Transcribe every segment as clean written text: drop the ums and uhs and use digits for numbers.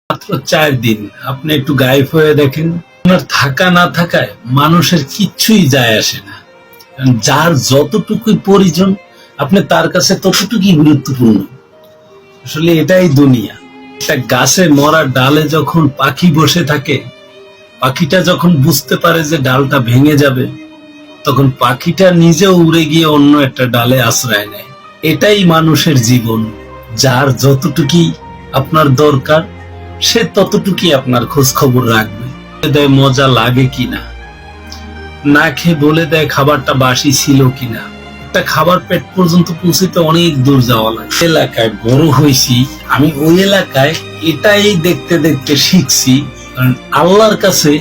মাত্র 4 দিন আপনি একটু গায়েব হয়ে দেখেন, আপনার থাকা না থাকায় মানুষের কিচ্ছুই যায় আসে না। যার যতটুকুই প্রয়োজন আপনি তার কাছে ততটুকুই গুরুত্বপূর্ণ। আসলে এটাই দুনিয়া। একটা গাছে মরা ডালে যখন পাখি বসে থাকে, পাখিটা যখন বুঝতে পারে যে ডালটা ভেঙে যাবে, তখন পাখিটা নিজেও উড়ে গিয়ে অন্য একটা ডালে আশ্রয় নেয়। এটাই মানুষের জীবন। যার যতটুকুই আপনার দরকার সে ততটুকুই আপনার খোঁজ খবর রাখবে। দেয় মজা লাগে কিনা, না খেয়ে বলে দেয় খাবারটা বাসি ছিল কিনা। একটা খাবার পেট পর্যন্ত পৌঁছতে অনেক দূর যাওয়া লাগে। এলাকায় বড় হয়েছি আমি, ওই এলাকায় এটাই দেখতে দেখতে শিখছি। কারণ আল্লাহর কাছে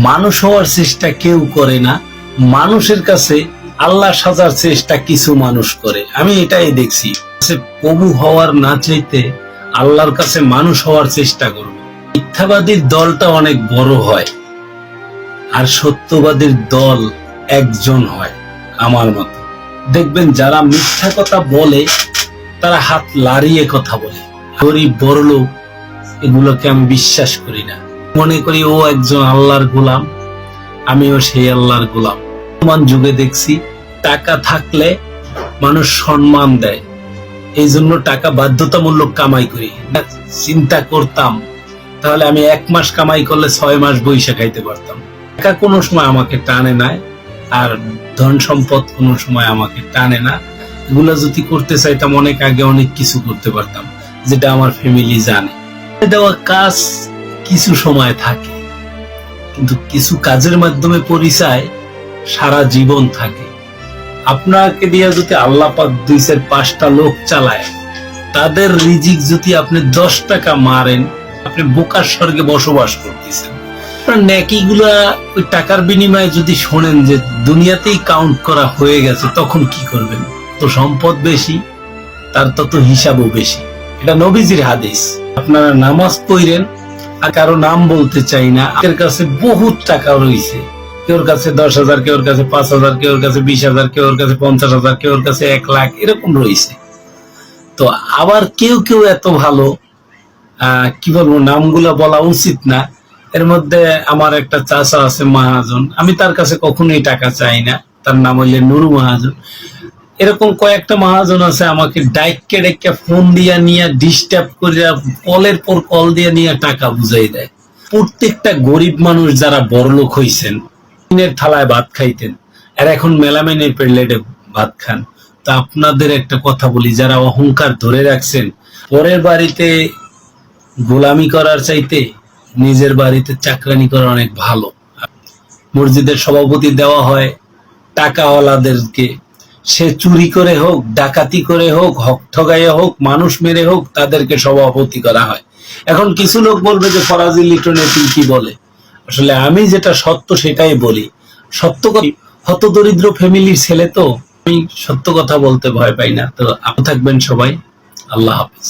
মানুষ হওয়ার চেষ্টা কেউ করে না, মানুষের কাছে আল্লাহ সাজার চেষ্টা কিছু মানুষ করে। আমি এটাই দেখছি। প্রভু হওয়ার না চাইতে আল্লাহর কাছে মানুষ হওয়ার চেষ্টা করব। মিথ্যাবাদীর দলটা অনেক বড় হয় আর সত্যবাদীর দল একজন হয় আমার মতো। দেখবেন যারা মিথ্যা কথা বলে তারা হাত লাড়িয়ে কথা বলে। গরিব বড়লোক এগুলোকে আমি বিশ্বাস করি না। মনে করি ও একজন আল্লাহর গোলাম, আমিও সেই আল্লাহর গোলাম। বর্তমান যুগে দেখছি টাকা থাকলে মানুষ সম্মান দেয়, এই জন্য টাকা বাধ্যতামূলক কামাই করি। চিন্তা করতাম তাহলে আমি 1 মাস কামাই করলে 6 মাস বৈশা খাইতে পারতাম। টাকা কোনো সময় আমাকে টানে না, আর ধন সম্পদ কোনো সময় আমাকে টানে না। এগুলো যদি করতে চাইতাম অনেক আগে অনেক কিছু করতে পারতাম, যেটা আমার ফ্যামিলি জানে। দেওয়া কাজ কিছু সময় থাকে, কিন্তু কিছু কাজের মাধ্যমে পরিচয় সারা জীবন থাকে। আপনাকে দিয়ে যদি আল্লাহ পাক 2-5টা লোক চালায়, তাদের রিজিক যদি আপনি 10 টাকা মারেন, আপনি বোকার স্বর্গে বসবাস করতেছেন। নেকিগুলা ওই টাকার বিনিময়ে যদি শোনেন যে দুনিয়াতেই কাউন্ট করা হয়ে গেছে, তখন কি করবেন? তো সম্পদ বেশি, তার তত হিসাবও বেশি। এটা নবীজির হাদিস। আপনারা নামাজ পড়েন, আর কারো নাম বলতে চাই না, এর কাছে বহুত টাকা রয়েছে। কেউর কাছে 10,000, কেউর কাছে 5,000, কেউর কাছে 20,000, কেউর কাছে 50,000, কেউর কাছে 1 লাখ, এরকম রয়েছে। তো আবার কেউ কেউ এত ভালো, কি বলবো, নামগুলা বলা উচিত না। এর মধ্যে আমার একটা চাচা আছে মহাজন, আমি তার কাছে কখনোই টাকা চাই না। তার নাম হইলে নুরু মহাজন। এরকম কয়েকটা মহাজন আছে, আমাকে ডাইকে ফোন দিয়া নিয়ে ডিস্টার্ব করে কলের পর কল দিয়ে নিয়ে টাকা বুঝাই দেয়। প্রত্যেকটা গরিব মানুষ যারা বড়লোক হইছেন, থালায় ভাত খাইতেন, আর এখন মেলামেনের প্লেটে ভাত খান। তা আপনাদের একটা কথা বলি, যারা অহংকার ধরে রাখছেন, পরের বাড়িতে গোলামি করার চাইতে নিজের বাড়িতে চাকরানি করা অনেক ভালো। মসজিদের সভাপতি দেওয়া হয় টাকাওয়ালাদেরকে। সে চুরি করে হোক, ডাকাতি করে হোক, হক ঠগাইয়া হোক, মানুষ মেরে হোক, তাদেরকে সভাপতি করা হয়। এখন কিছু লোক বলবে যে ফরাজি লিটনে কি বলে। আসলে আমি যেটা সত্য সেটাই বলি। সত্য কথা, হত দরিদ্র ফ্যামিলির ছেলে তো আমি সত্য কথা বলতে ভয় পাই না। তো আপনি থাকবেন সবাই। আল্লাহ হাফেজ।